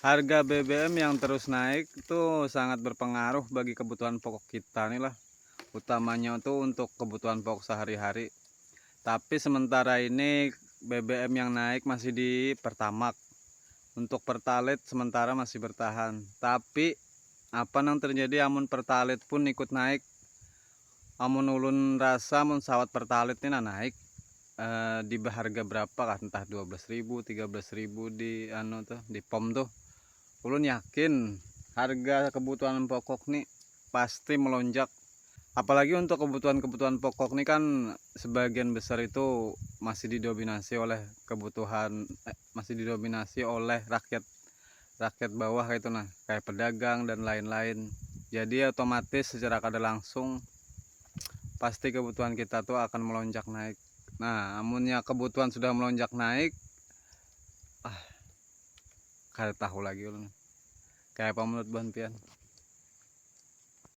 Harga BBM yang terus naik itu sangat berpengaruh bagi kebutuhan pokok kita nih lah. Utamanya tuh untuk kebutuhan pokok sehari-hari. Tapi sementara ini BBM yang naik masih di Pertamax. Untuk Pertalite sementara masih bertahan. Tapi apa yang terjadi amun Pertalite pun ikut naik. Amun ulun rasa amun sawat Pertalite ini naik di harga berapa kah, entah 12.000 13.000 di di pom tuh. Ulun yakin harga kebutuhan pokok nih pasti melonjak. Apalagi untuk kebutuhan-kebutuhan pokok nih kan sebagian besar itu masih didominasi oleh masih didominasi oleh rakyat rakyat bawah itu nah, kayak pedagang dan lain-lain. Jadi otomatis secara kada langsung pasti kebutuhan kita tuh akan melonjak naik. Nah, amunnya kebutuhan sudah melonjak naik, kada tahu lagi ulun. Kayak apa menurut Bang Pian?